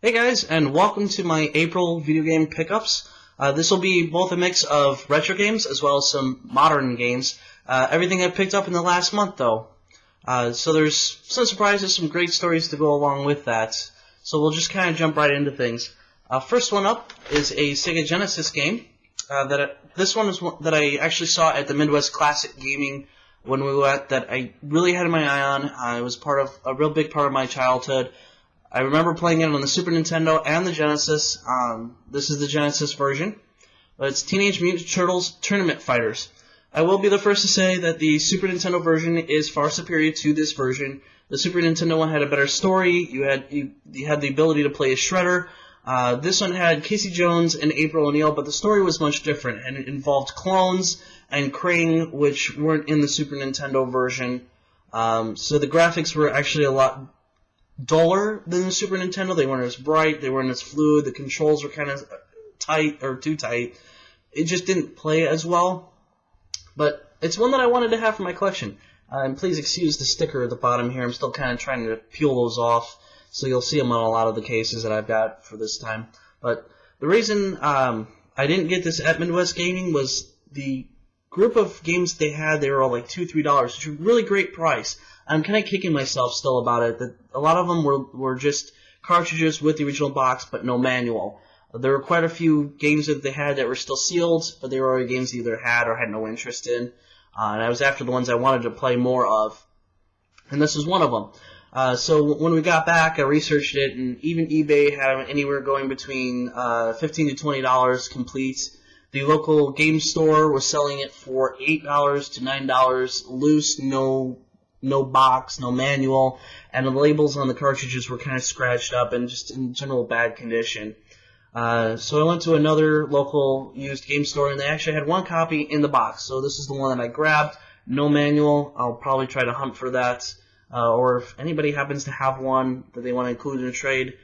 Hey guys, and welcome to my April video game pickups. This will be both a mix of retro games as well as some modern games. Everything I picked up in the last month, though. So there's some surprises, some great stories to go along with that. So we'll just kind of jump right into things. First one up is a Sega Genesis game. This one is one that I actually saw at the Midwest Classic Gaming when we went. That I really had my eye on. It was a real big part of my childhood. I remember playing it on the Super Nintendo and the Genesis. This is the Genesis version. It's Teenage Mutant Turtles Tournament Fighters. I will be the first to say that the Super Nintendo version is far superior to this version. The Super Nintendo one had a better story. You had the ability to play as Shredder. This one had Casey Jones and April O'Neil, but the story was much different, and it involved clones and Krang, which weren't in the Super Nintendo version. So the graphics were actually a lot duller than the Super Nintendo. They weren't as bright, they weren't as fluid, the controls were kind of tight, or too tight. It just didn't play as well. But it's one that I wanted to have for my collection. And please excuse the sticker at the bottom here. I'm still kind of trying to peel those off, so you'll see them on a lot of the cases that I've got for this time. But the reason I didn't get this at Midwest Gaming was the group of games they had. They were all like $2, $3, which is a really great price. I'm kind of kicking myself still about it. That a lot of them were just cartridges with the original box, but no manual. There were quite a few games that they had that were still sealed, but they were already games they either had or had no interest in. And I was after the ones I wanted to play more of. And this was one of them. So when we got back, I researched it, and even eBay had them anywhere going between $15 to $20 complete. The local game store was selling it for $8 to $9 loose, no box, no manual, and the labels on the cartridges were kind of scratched up and just in general bad condition. So I went to another local used game store, and they actually had one copy in the box. So this is the one that I grabbed. No manual. I'll probably try to hunt for that. Or if anybody happens to have one that they want to include in a trade,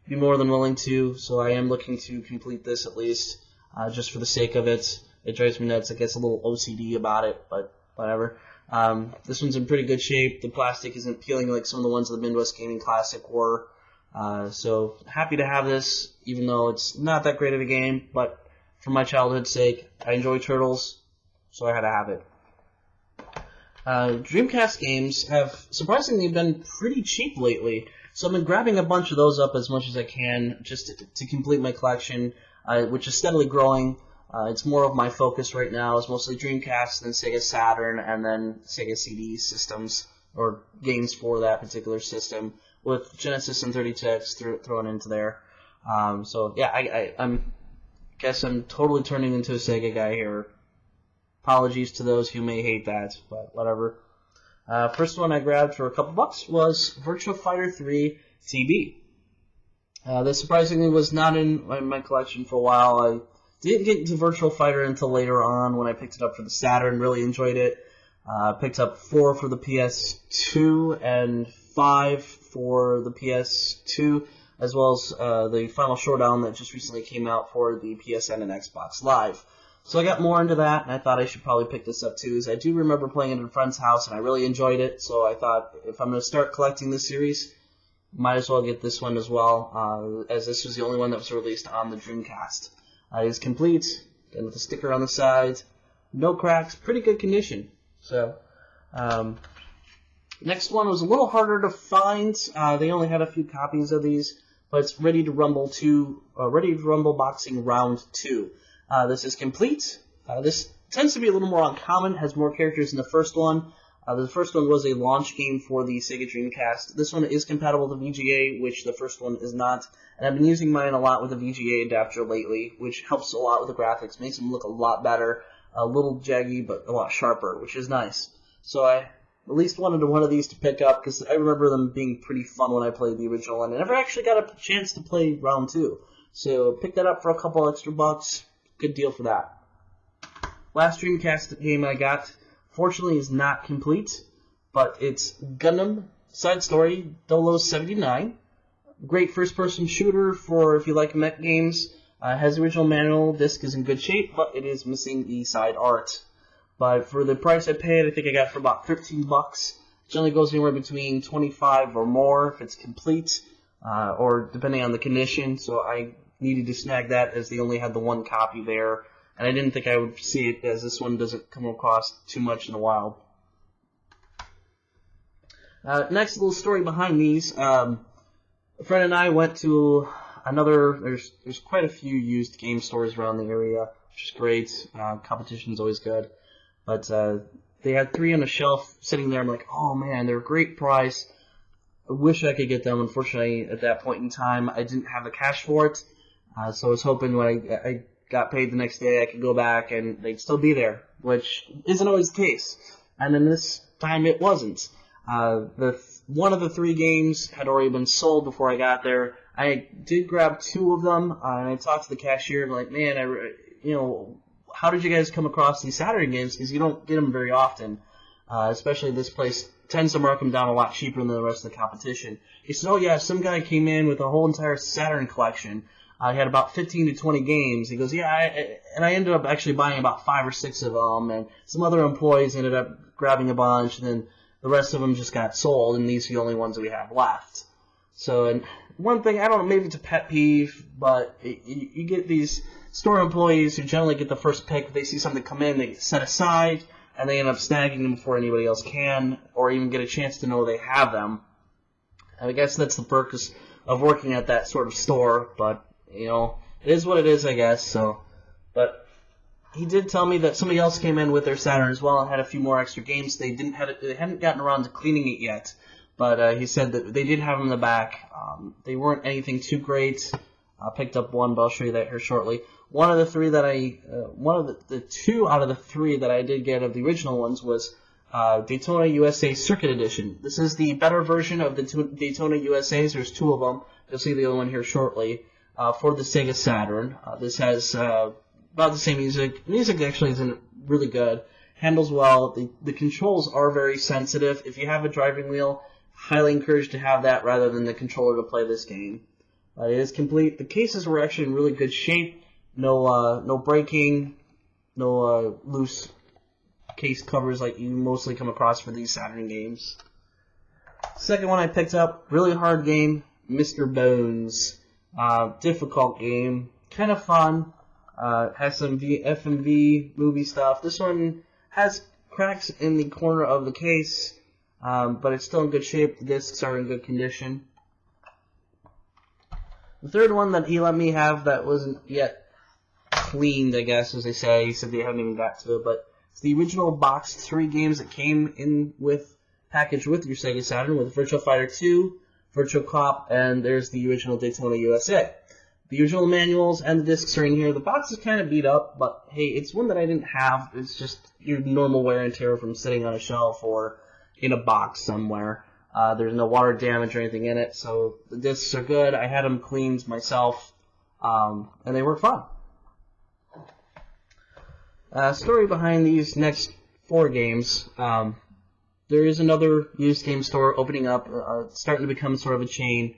be more than willing to. So I am looking to complete this at least, just for the sake of it. It drives me nuts. I get a little OCD about it, but whatever. This one's in pretty good shape. The plastic isn't peeling like some of the ones of the Midwest Gaming Classic were. So happy to have this, even though it's not that great of a game, but for my childhood's sake, I enjoy Turtles, so I had to have it. Dreamcast games have surprisingly been pretty cheap lately, so I've been grabbing a bunch of those up as much as I can just to complete my collection, which is steadily growing. It's more of my focus right now. It's mostly Dreamcast, then Sega Saturn, and then Sega CD systems, or games for that particular system, with Genesis and 32X thrown into there. So yeah, I guess I'm totally turning into a Sega guy here. Apologies to those who may hate that, but whatever. First one I grabbed for a couple bucks was Virtua Fighter 3 TB. This surprisingly was not in my collection for a while. I didn't get into Virtua Fighter until later on when I picked it up for the Saturn. Really enjoyed it. Picked up 4 for the PS2 and 5 for the PS2, as well as the Final Showdown that just recently came out for the PSN and Xbox Live. So I got more into that, and I thought I should probably pick this up too, as I do remember playing it at a friend's house, and I really enjoyed it. So I thought, if I'm going to start collecting this series, might as well get this one as well, as this was the only one that was released on the Dreamcast. It is complete, and with a sticker on the side, no cracks, pretty good condition. So, next one was a little harder to find. They only had a few copies of these, but it's Ready to Rumble Boxing Round 2. This is complete. This tends to be a little more uncommon, has more characters than the first one. The first one was a launch game for the Sega Dreamcast. This one is compatible with VGA, which the first one is not. And I've been using mine a lot with a VGA adapter lately, which helps a lot with the graphics, makes them look a lot better, a little jaggy, but a lot sharper, which is nice. So I at least wanted one of these to pick up, because I remember them being pretty fun when I played the original one. I never actually got a chance to play Round 2. So pick that up for a couple extra bucks. Good deal for that. Last Dreamcast game I got, fortunately, is not complete, but it's Gundam Side Story 0079. Great first-person shooter for if you like mech games. Has the original manual. Disc is in good shape, but it is missing the side art. But for the price I paid, I think I got it for about 13 bucks. Generally goes anywhere between 25 or more if it's complete. or depending on the condition. So I needed to snag that as they only had the one copy there, and I didn't think I would see it as this one doesn't come across too much in the wild. Next little story behind these. A friend and I went to another. There's quite a few used game stores around the area, which is great. Competition's always good, but they had 3 on a shelf sitting there. I'm like, oh man, they're a great price. I wish I could get them. Unfortunately, at that point in time, I didn't have the cash for it. So I was hoping when I got paid the next day, I could go back and they'd still be there, which isn't always the case. And then this time it wasn't. One of the 3 games had already been sold before I got there. I did grab 2 of them, and I talked to the cashier. I'm like, man, how did you guys come across these Saturn games? Because you don't get them very often, especially this place tends to mark them down a lot cheaper than the rest of the competition. He said, oh yeah, some guy came in with a whole entire Saturn collection. He had about 15 to 20 games. He goes, yeah, I ended up actually buying about 5 or 6 of them, and some other employees ended up grabbing a bunch, and then the rest of them just got sold, and these are the only ones that we have left. So, and one thing, I don't know, maybe it's a pet peeve, but you get these store employees who generally get the first pick. If they see something come in, they get set aside, and they end up snagging them before anybody else can, or even get a chance to know they have them. And I guess that's the purpose of working at that sort of store, but, it is what it is, I guess, so. But he did tell me that somebody else came in with their Saturn as well and had a few more extra games. They hadn't gotten around to cleaning it yet, but he said that they did have them in the back. They weren't anything too great. I picked up one, but I'll show you that here shortly. One of the 3 that the 2 out of the 3 that I did get of the original ones was Daytona USA Circuit Edition. This is the better version of the Daytona USAs. There's 2 of them. You'll see the other one here shortly. For the Sega Saturn. This has about the same music. Music actually isn't really good. Handles well. The controls are very sensitive. If you have a driving wheel, highly encouraged to have that rather than the controller to play this game. It is complete. The cases were actually in really good shape. No breaking, no loose case covers like you mostly come across for these Saturn games. Second one I picked up, really hard game, Mr. Bones. Difficult game, kind of fun. Has some FMV movie stuff. This one has cracks in the corner of the case, but it's still in good shape. The discs are in good condition. The third one that he let me have that wasn't yet cleaned, I guess, as they say. He said they haven't even got to it, but it's the original boxed 3 games that came in with packaged with your Sega Saturn, with Virtua Fighter 2, Virtual Cop, and there's the original Daytona USA. The original manuals and the discs are in here. The box is kind of beat up, but hey, it's one that I didn't have. It's just your normal wear and tear from sitting on a shelf or in a box somewhere. There's no water damage or anything in it, so the discs are good. I had them cleaned myself, and they were fun. Story behind these next 4 games. There is another used game store opening up, starting to become sort of a chain.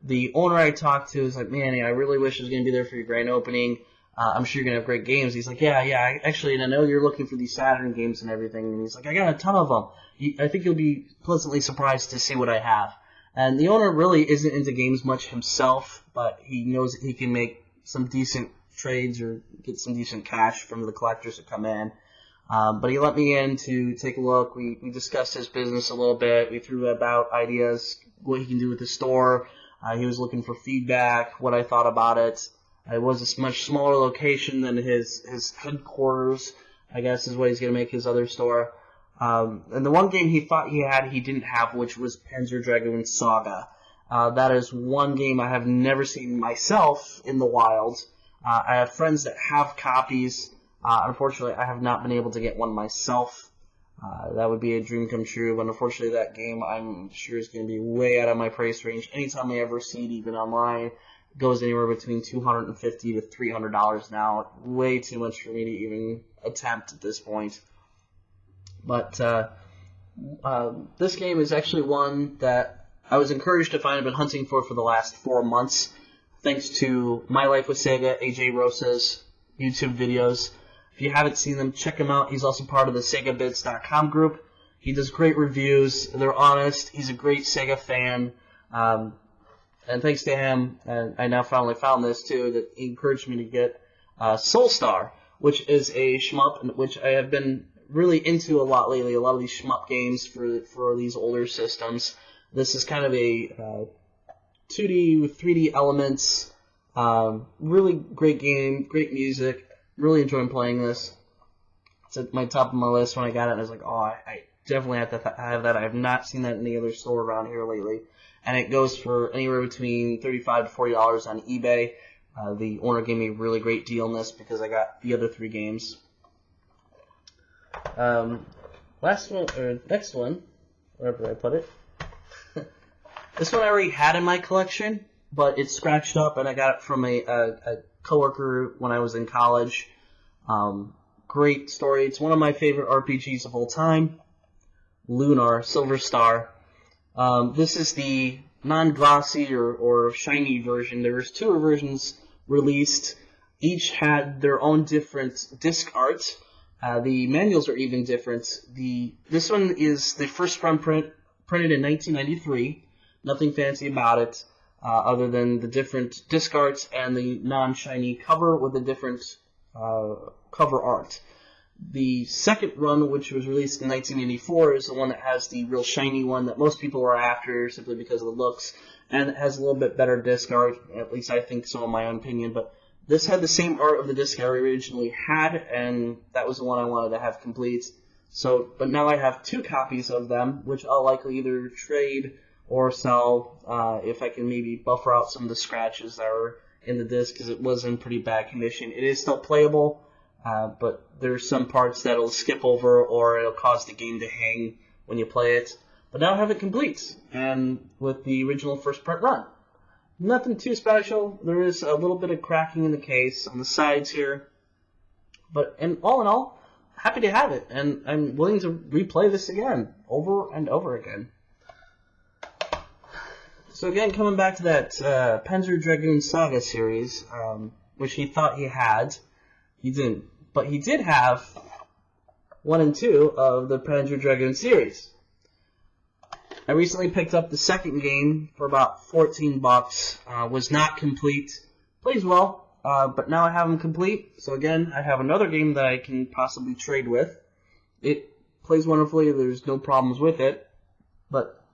The owner I talked to is like, man, I really wish I was going to be there for your grand opening. I'm sure you're going to have great games. He's like, yeah, actually, and I know you're looking for these Saturn games and everything. And he's like, I got a ton of them. I think you'll be pleasantly surprised to see what I have. And the owner really isn't into games much himself, but he knows that he can make some decent trades or get some decent cash from the collectors that come in. But he let me in to take a look. We discussed his business a little bit. We threw about ideas, what he can do with the store. He was looking for feedback, what I thought about it. It was a much smaller location than his headquarters, I guess is what he's going to make his other store. And the one game he thought he didn't have, which was Panzer Dragoon Saga. That is one game I have never seen myself in the wild. I have friends that have copies. Unfortunately, I have not been able to get one myself. That would be a dream come true, but unfortunately that game I'm sure is going to be way out of my price range. Anytime I ever see it, even online, it goes anywhere between $250 to $300 now. Way too much for me to even attempt at this point. But this game is actually one that I was encouraged to find. I've been hunting for the last 4 months, thanks to My Life with Sega, AJ Rosa's YouTube videos. If you haven't seen them, check him out. He's also part of the SegaBits.com group. He does great reviews. They're honest. He's a great Sega fan. And and thanks to him, and I now finally found this too, that he encouraged me to get Soulstar, which is a shmup, which I have been really into a lot lately. A lot of these shmup games for these older systems. This is kind of a 2D with 3D elements. Really great game, great music. Really enjoying playing this. It's at my top of my list when I got it, and I was like, oh, I definitely have to have that. I have not seen that in any other store around here lately. And it goes for anywhere between $35 to $40 on eBay. The owner gave me a really great deal on this because I got the other 3 games. Next one, wherever I put it. This one I already had in my collection, but it's scratched up, and I got it from a coworker when I was in college. Great story. It's one of my favorite RPGs of all time. Lunar, Silver Star. This is the non-glossy or shiny version. There was 2 versions released. Each had their own different disc art. The manuals are even different. This one is the first run printed in 1993. Nothing fancy about it, other than the different disc arts and the non-shiny cover with the different cover art. The second run, which was released in 1984, is the one that has the real shiny one that most people are after simply because of the looks, and it has a little bit better disc art, at least I think so in my own opinion, but this had the same art of the disc I originally had, and that was the one I wanted to have complete. So, but now I have 2 copies of them, which I'll likely either trade or sell if I can maybe buffer out some of the scratches that are in the disc, because it was in pretty bad condition. It is still playable, but there's some parts that it'll skip over or it'll cause the game to hang when you play it. But now I have it complete, and with the original first print run. Nothing too special. There is a little bit of cracking in the case on the sides here. But all in all, happy to have it, and I'm willing to replay this again, over and over again. So again, coming back to that Panzer Dragoon Saga series, which he thought he had. He didn't. But he did have 1 and 2 of the Panzer Dragoon series. I recently picked up the second game for about $14. Was not complete. Plays well, but now I have them complete. So again, I have another game that I can possibly trade with. It plays wonderfully. There's no problems with it. But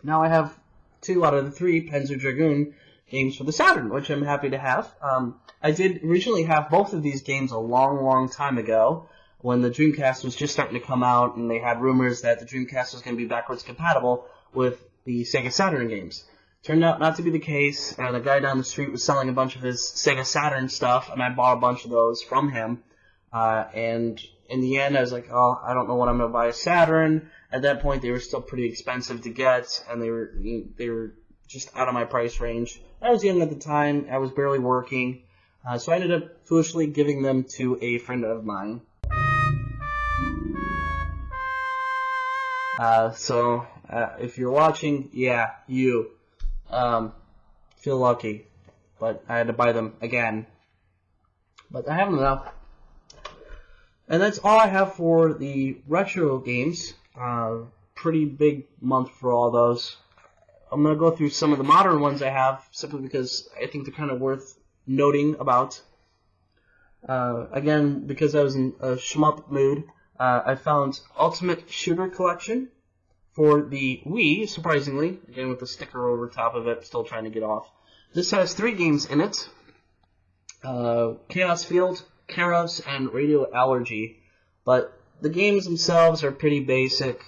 now I have 2 out of the 3 Panzer Dragoon games for the Saturn, which I'm happy to have. I did originally have both of these games a long, long time ago, when the Dreamcast was just starting to come out, and they had rumors that the Dreamcast was going to be backwards compatible with the Sega Saturn games. Turned out not to be the case, and a guy down the street was selling a bunch of his Sega Saturn stuff, and I bought a bunch of those from him. And in the end, I was like, oh, I don't know what I'm going to buy a Saturn. At that point, they were still pretty expensive to get, and they were just out of my price range. I was young at the time. I was barely working. So I ended up foolishly giving them to a friend of mine. If you're watching, yeah, you. Feel lucky. But I had to buy them again. But I have them now. And that's all I have for the retro games. Pretty big month for all those. I'm going to go through some of the modern ones I have, simply because I think they're kind of worth noting about. Again, because I was in a shmup mood, I found Ultimate Shooter Collection for the Wii, surprisingly. Again, with the sticker over top of it, still trying to get off. This has 3 games in it. Chaos Field, Karos, and Radio Allergy. But the games themselves are pretty basic.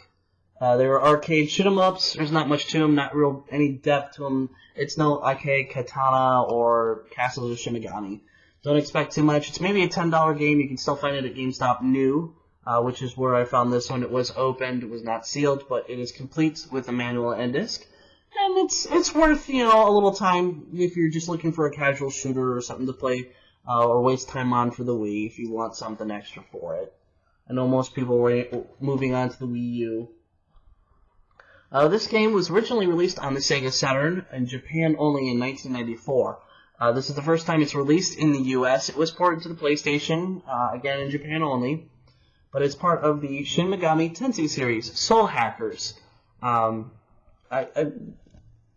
They were arcade shoot-em-ups. There's not much to them, not real any depth to them. It's no Ike Katana or Castles of Shimigami. Don't expect too much. It's maybe a $10 game. You can still find it at GameStop new, which is where I found this one. It was opened, it was not sealed, but it is complete with a manual and disc. And it's worth, a little time if you're just looking for a casual shooter or something to play or waste time on for the Wii if you want something extra for it. I know most people were moving on to the Wii U. This game was originally released on the Sega Saturn in Japan only in 1994. This is the first time it's released in the US. It was ported to the PlayStation, again in Japan only. But it's part of the Shin Megami Tensei series, Soul Hackers.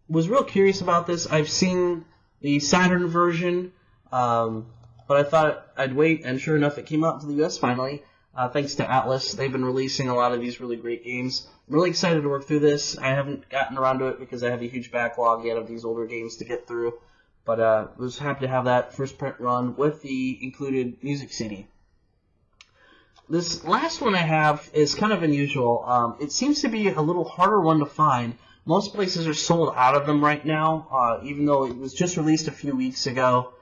was real curious about this. I've seen the Saturn version, but I thought I'd wait, and sure enough, it came out to the US finally. Thanks to Atlas. They've been releasing a lot of these really great games. I'm really excited to work through this. I haven't gotten around to it because I have a huge backlog yet of these older games to get through. But was happy to have that first print run with the included music CD. This last one I have is kind of unusual. It seems to be a little harder one to find. Most places are sold out of them right now, even though it was just released a few weeks ago.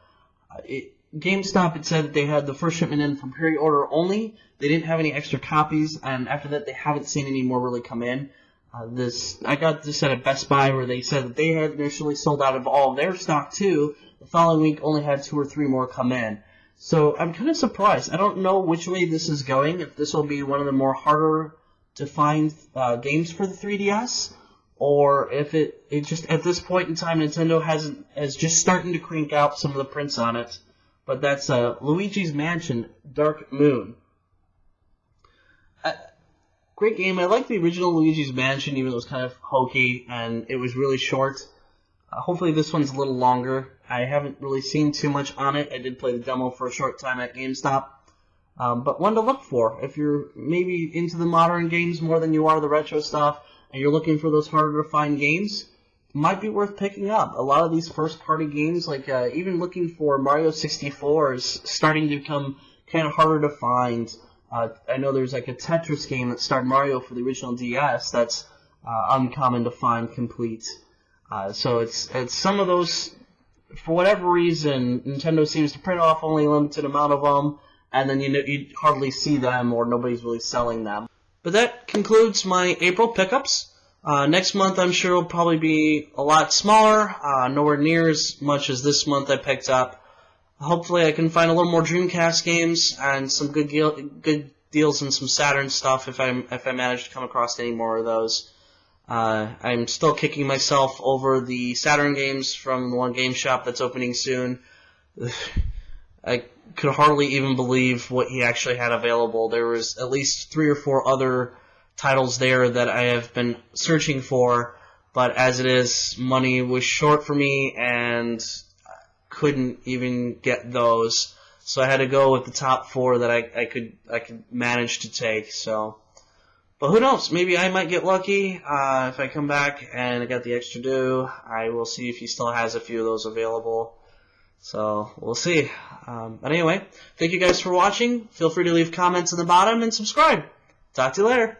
GameStop had said that they had the first shipment in from pre-order only. They didn't have any extra copies, and after that they haven't seen any more really come in. I got this at a Best Buy where they said that they had initially sold out of all of their stock too. The following week only had 2 or 3 more come in. So I'm kind of surprised. I don't know which way this is going, if this will be one of the more harder to find games for the 3DS, or if it just, at this point in time, Nintendo is just starting to crank out some of the prints on it. But that's Luigi's Mansion Dark Moon. Great game. I like the original Luigi's Mansion, even though it was kind of hokey and it was really short. Hopefully this one's a little longer. I haven't really seen too much on it. I did play the demo for a short time at GameStop. But one to look for. If you're maybe into the modern games more than you are the retro stuff, and you're looking for those harder to find games, it might be worth picking up. A lot of these first-party games, like even looking for Mario 64, is starting to become kind of harder to find. I know there's like a Tetris game that starred Mario for the original DS that's uncommon to find complete. So it's some of those, for whatever reason, Nintendo seems to print off only a limited amount of them, and then you hardly see them or nobody's really selling them. But that concludes my April pickups. Next month I'm sure will probably be a lot smaller, nowhere near as much as this month I picked up. Hopefully I can find a little more Dreamcast games and some good deals and some Saturn stuff if I manage to come across any more of those. I'm still kicking myself over the Saturn games from the one game shop that's opening soon. I could hardly even believe what he actually had available. There was at least 3 or 4 other titles there that I have been searching for, but as it is, money was short for me and couldn't even get those. So I had to go with the top 4 that I could manage to take. So, but who knows? Maybe I might get lucky if I come back and I got the extra due. I will see if he still has a few of those available. So we'll see. But anyway, thank you guys for watching. Feel free to leave comments in the bottom and subscribe. Talk to you later.